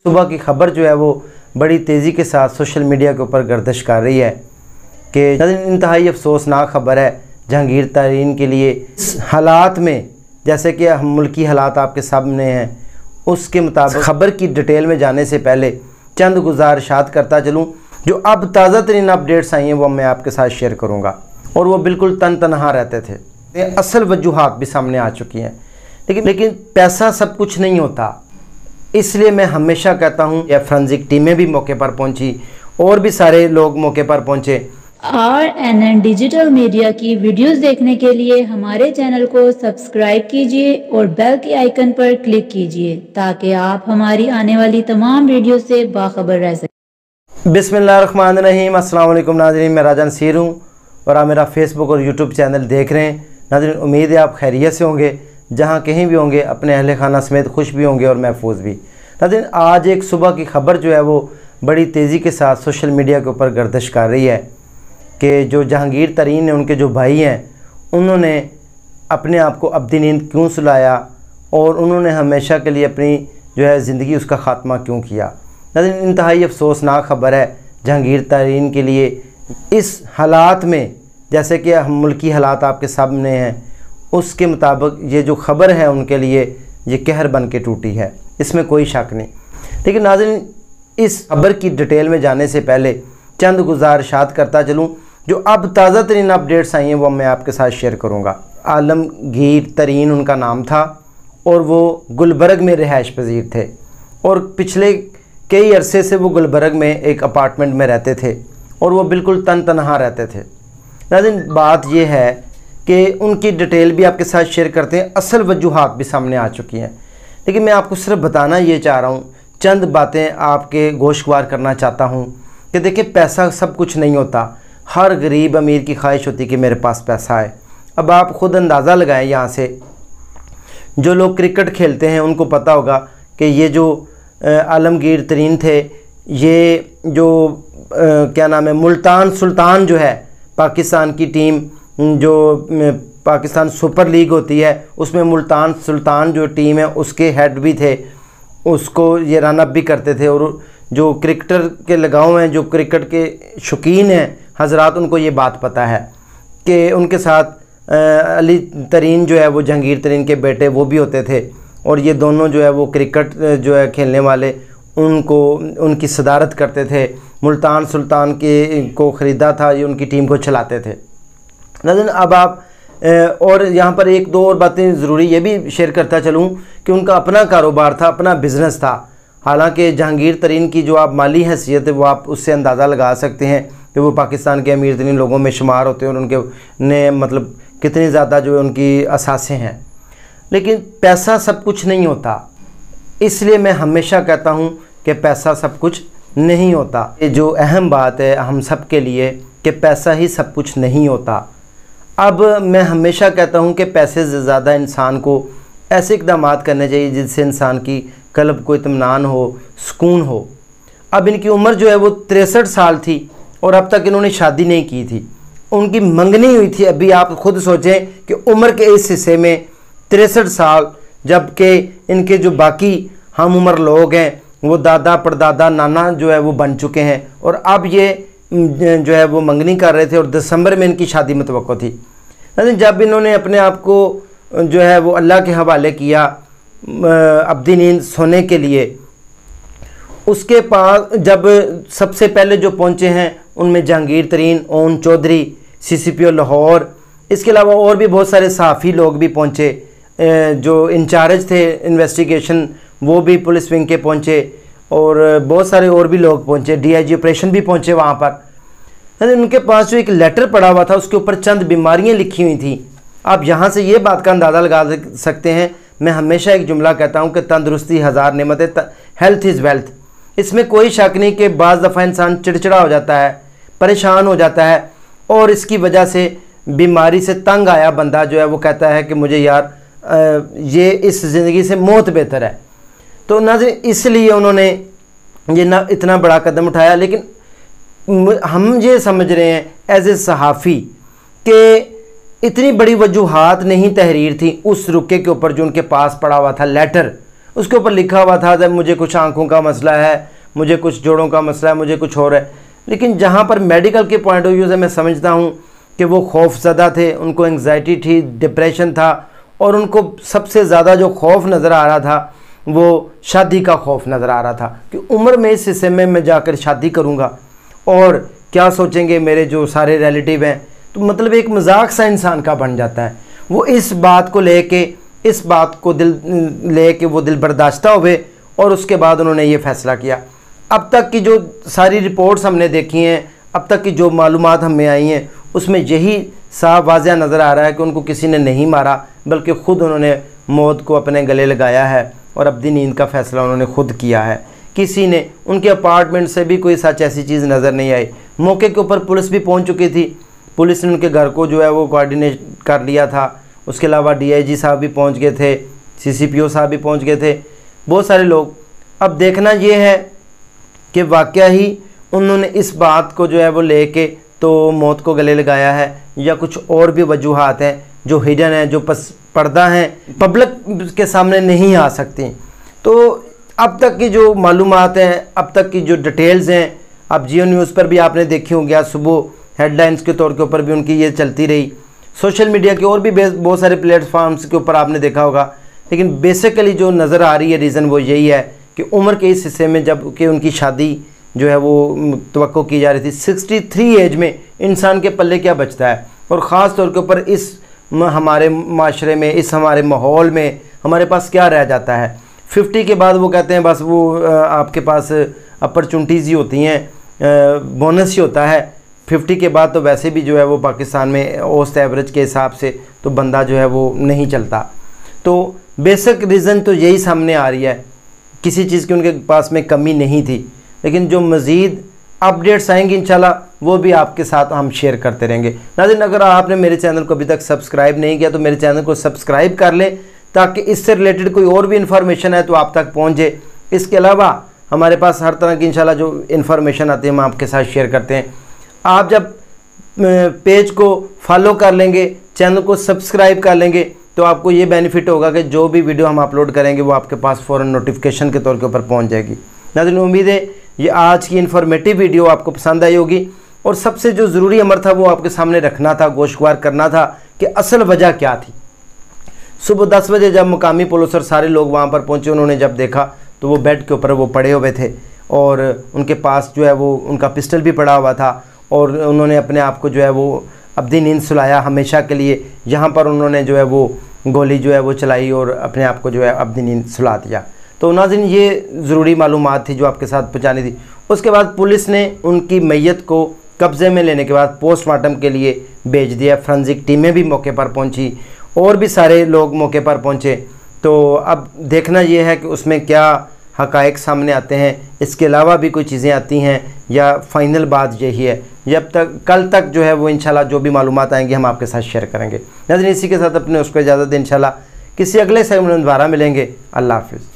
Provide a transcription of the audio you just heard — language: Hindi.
सुबह की खबर जो है वो बड़ी तेज़ी के साथ सोशल मीडिया के ऊपर गर्दिश कर रही है कि इंतहाई अफसोसनाक खबर है जहांगीर तरीन के लिए। इस हालात में जैसे कि हम मुल्की हालात आपके सामने हैं, उसके मुताबिक ख़बर की डिटेल में जाने से पहले चंद गुजारिशात करता चलूँ। जो अब ताज़ा तरीन अपडेट्स आई हैं वो मैं आपके साथ शेयर करूँगा, और वो बिल्कुल तनहा रहते थे। असल वजूहात भी सामने आ चुकी हैं, लेकिन पैसा सब कुछ नहीं होता। इसलिए मैं हमेशा कहता हूँ या फोरेंसिक टीमें भी मौके पर पहुँची और भी सारे लोग मौके पर पहुँचे। RNN डिजिटल मीडिया की वीडियोस देखने के लिए हमारे चैनल को सब्सक्राइब कीजिए और बेल के आइकन पर क्लिक कीजिए ताकि आप हमारी आने वाली तमाम वीडियो से बाखबर रह सकें। बिस्मिल्लाहिर्रहमानिर्रहीम। अस्सलाम वालेकुम नाज़रीन, मैं राजा नसीर हूँ और आप मेरा फेसबुक और यूट्यूब चैनल देख रहे हैं। नाज़रीन, उम्मीद है आप खैरियत से होंगे, जहाँ कहीं भी होंगे अपने अहले खाना समेत खुश भी होंगे और महफूज भी। नाज़रीन, आज एक सुबह की खबर जो है वो बड़ी तेज़ी के साथ सोशल मीडिया के ऊपर गर्दिश कर रही है कि जो जहांगीर तरीन है, उनके जो भाई हैं, उन्होंने अपने आप को अब्दी नींद क्यों सुलाया और उन्होंने हमेशा के लिए अपनी जो है ज़िंदगी उसका ख़ात्मा क्यों किया। नाज़रीन, इंतहाई अफसोसनाक ख़बर है जहांगीर तरीन के लिए। इस हालात में जैसे कि हम मुल्की हालात आपके सामने हैं, उसके मुताबिक ये जो ख़बर है उनके लिए ये कहर बन के टूटी है, इसमें कोई शक नहीं। लेकिन नाज़रीन, इस खबर की डिटेल में जाने से पहले चंद गुजारिशात करता चलूँ। जो अब ताज़ा तरीन अपडेट्स आई हैं वो मैं आपके साथ शेयर करूँगा। आलमगीर तरीन उनका नाम था और वो गुलबर्ग में रिहाइश पजीर थे और पिछले कई अरसे से वो गुलबर्ग में एक अपार्टमेंट में रहते थे और वो बिल्कुल तनहा रहते थे। नाज़रीन, बात ये है कि उनकी डिटेल भी आपके साथ शेयर करते हैं, असल वजूहात भी सामने आ चुकी हैं। लेकिन मैं आपको सिर्फ बताना ये चाह रहा हूँ, चंद बातें आपके गोशवार करना चाहता हूँ कि देखिए, पैसा सब कुछ नहीं होता। हर गरीब अमीर की ख्वाहिश होती कि मेरे पास पैसा है। अब आप ख़ुद अंदाज़ा लगाएं, यहाँ से जो लोग क्रिकेट खेलते हैं उनको पता होगा कि ये जो आलमगीर तरीन थे, ये जो क्या नाम है, मुल्तान सुल्तान जो है पाकिस्तान की टीम, जो पाकिस्तान सुपर लीग होती है, उसमें मुल्तान सुल्तान जो टीम है उसके हेड भी थे, उसको ये रन अप भी करते थे। और जो क्रिकेटर के लगाव हैं, जो क्रिकेट के शौकीन हैं हजरात, उनको ये बात पता है कि उनके साथ अली तरीन जो है वो जहांगीर तरीन के बेटे वो भी होते थे और ये दोनों जो है वो क्रिकेट जो है खेलने वाले उनको उनकी सदारत करते थे। मुल्तान सुल्तान के को ख़रीदा था, ये उनकी टीम को चलाते थे। नाज़रीन, अब आप और यहाँ पर एक दो और बातें ज़रूरी ये भी शेयर करता चलूँ कि उनका अपना कारोबार था, अपना बिज़नेस था। हालांकि जहांगीर तरीन की जो आप माली हैसियत है वो आप उससे अंदाज़ा लगा सकते हैं कि वो पाकिस्तान के अमीर तरीन लोगों में शुमार होते हैं और उनके ने मतलब कितनी ज़्यादा जो उनकी असासें हैं। लेकिन पैसा सब कुछ नहीं होता। इसलिए मैं हमेशा कहता हूँ कि पैसा सब कुछ नहीं होता। ये जो अहम बात है हम सब के लिए कि पैसा ही सब कुछ नहीं होता। अब मैं हमेशा कहता हूँ कि पैसे से ज़्यादा इंसान को ऐसे इक़दाम करने चाहिए जिससे इंसान की कल्ब को इत्मीनान हो, सुकून हो। अब इनकी उम्र जो है वो 63 साल थी और अब तक इन्होंने शादी नहीं की थी। उनकी मंगनी हुई थी। अभी आप खुद सोचें कि उम्र के इस हिस्से में 63 साल, जबकि इनके जो बाकी हम उम्र लोग हैं वो दादा परदादा नाना जो है वो बन चुके हैं और अब ये जो है वो मंगनी कर रहे थे और दिसंबर में इनकी शादी मुतवक्को थी। जब इन्होंने अपने आप को जो है वो अल्लाह के हवाले किया अब्दी नींद सोने के लिए, उसके पास जब सबसे पहले जो पहुंचे हैं उनमें जहांगीर तरीन, ओन चौधरी, CCPO लाहौर, इसके अलावा और भी बहुत सारे सहाफ़ी लोग भी पहुंचे। जो इंचार्ज थे इन्वेस्टिगेशन वो भी पुलिस विंग के पहुंचे और बहुत सारे और भी लोग पहुंचे, DIG ऑपरेशन भी पहुंचे वहाँ पर। उनके पास जो एक लेटर पड़ा हुआ था उसके ऊपर चंद बीमारियाँ लिखी हुई थी। आप यहाँ से ये बात का अंदाज़ा लगा सकते हैं। मैं हमेशा एक जुमला कहता हूँ कि तंदुरुस्ती हज़ार नेमत है, हेल्थ इज़ वेल्थ। इसमें कोई शक नहीं कि बाज़ दफ़ा इंसान चिड़चिड़ा हो जाता है, परेशान हो जाता है और इसकी वजह से बीमारी से तंग आया बंदा जो है वो कहता है कि मुझे यार ये इस ज़िंदगी से मौत बेहतर है। तो नाज़रीन, इसलिए उन्होंने ये ना इतना बड़ा कदम उठाया। लेकिन हम ये समझ रहे हैं एज ए सहाफ़ी कि इतनी बड़ी वजूहात नहीं तहरीर थी उस रुके के ऊपर जो उनके पास पड़ा हुआ था लेटर, उसके ऊपर लिखा हुआ था जब मुझे कुछ आंखों का मसला है, मुझे कुछ जोड़ों का मसला है, मुझे कुछ और है। लेकिन जहाँ पर मेडिकल के पॉइंट ऑफ व्यू से मैं समझता हूँ कि वो खौफज़दा थे, उनको एंग्जाइटी थी, डिप्रेशन था, और उनको सबसे ज़्यादा जो खौफ नज़र आ रहा था वो शादी का खौफ नज़र आ रहा था कि उम्र में इस हिस्से में मैं जाकर शादी करूँगा और क्या सोचेंगे मेरे जो सारे रिलेटिव हैं। तो मतलब एक मजाक सा इंसान का बन जाता है। वो इस बात को लेके, इस बात को दिल लेके वो दिल बर्दाश्ता हुए और उसके बाद उन्होंने ये फ़ैसला किया। अब तक की जो सारी रिपोर्ट्स हमने देखी हैं, अब तक की जो मालूमात हमें आई हैं, उसमें यही साफ वाज़ह नज़र आ रहा है कि उनको किसी ने नहीं मारा, बल्कि ख़ुद उन्होंने मौत को अपने गले लगाया है और अब्दी नींद का फ़ैसला उन्होंने खुद किया है। किसी ने, उनके अपार्टमेंट से भी कोई सच ऐसी चीज़ नज़र नहीं आई। मौके के ऊपर पुलिस भी पहुंच चुकी थी, पुलिस ने उनके घर को जो है वो कोऑर्डिनेट कर लिया था। उसके अलावा DIG साहब भी पहुंच गए थे, CCPO साहब भी पहुंच गए थे, बहुत सारे लोग। अब देखना ये है कि वाकया ही उन्होंने इस बात को जो है वो लेके तो मौत को गले लगाया है या कुछ और भी वजूहात हैं जो हिडन हैं, जो पर्दा हैं, पब्लिक के सामने नहीं आ सकती। तो अब तक की जो मालूमात हैं, अब तक की जो डिटेल्स हैं, अब जियो न्यूज़ पर भी आपने देखी होंगी, आज सुबह हेडलाइंस के तौर के ऊपर भी उनकी ये चलती रही। सोशल मीडिया के और भी बहुत सारे प्लेटफॉर्म्स के ऊपर आपने देखा होगा। लेकिन बेसिकली जो नज़र आ रही है रीज़न वो यही है कि उम्र के इस हिस्से में जब कि उनकी शादी जो है वो तवक्को की जा रही थी, 63 एज में इंसान के पल्ले क्या बचता है। और ख़ास तौर के ऊपर इस हमारे माशरे में, इस हमारे माहौल में हमारे पास क्या रह जाता है। 50 के बाद वो कहते हैं बस वो आपके पास अपॉर्चुनिटीज़ ही होती हैं, बोनस ही होता है। 50 के बाद तो वैसे भी जो है वो पाकिस्तान में औसत एवरेज के हिसाब से तो बंदा जो है वो नहीं चलता। तो बेसिक रीज़न तो यही सामने आ रही है, किसी चीज़ की उनके पास में कमी नहीं थी। लेकिन जो मज़ीद अपडेट्स आएंगी इंशाल्लाह वो भी आपके साथ हम शेयर करते रहेंगे। नाज़रीन, अगर आपने मेरे चैनल को अभी तक सब्सक्राइब नहीं किया तो मेरे चैनल को सब्सक्राइब कर लें ताकि इससे रिलेटेड कोई और भी इन्फॉर्मेशन है तो आप तक पहुँचे। इसके अलावा हमारे पास हर तरह की इंशाल्लाह जो इन्फॉर्मेशन आती है हम आपके साथ शेयर करते हैं। आप जब पेज को फॉलो कर लेंगे, चैनल को सब्सक्राइब कर लेंगे तो आपको ये बेनिफिट होगा कि जो भी वीडियो हम अपलोड करेंगे वो आपके पास फ़ौरन नोटिफिकेशन के तौर के ऊपर पहुँच जाएगी। नाज़रीन, उम्मीद है ये आज की इन्फॉर्मेटिव वीडियो आपको पसंद आई होगी। और सबसे जो ज़रूरी अमर था वो आपके सामने रखना था, गोशवार करना था कि असल वजह क्या थी। सुबह 10 बजे जब मुकामी पुलिस और सारे लोग वहाँ पर पहुँचे, उन्होंने जब देखा तो वो बेड के ऊपर वो पड़े हुए थे और उनके पास जो है वो उनका पिस्टल भी पड़ा हुआ था और उन्होंने अपने आप को जो है वो अब्दी नींद सुलाया हमेशा के लिए। यहाँ पर उन्होंने जो है वो गोली जो है वो चलाई और अपने आप को जो है अब्दी नींद सुला दिया। तो नाज़रीन, ये ज़रूरी मालूमात थी जो आपके साथ पहुँचानी थी। उसके बाद पुलिस ने उनकी मैयत को कब्ज़े में लेने के बाद पोस्टमार्टम के लिए भेज दिया। फोरेंसिक टीमें भी मौके पर पहुंची और भी सारे लोग मौके पर पहुंचे। तो अब देखना ये है कि उसमें क्या हक़ाइक़ सामने आते हैं, इसके अलावा भी कोई चीज़ें आती हैं या फाइनल बात यही है। जब तक कल तक जो है वो इंशाल्लाह जो भी मालूमात आएंगी हम आपके साथ शेयर करेंगे। नाज़रीन, इसी के साथ अपने उसको इजाज़त दें। इंशाल्लाह किसी अगले सेगमेंट में दोबारा मिलेंगे। अल्लाह हाफ़िज़।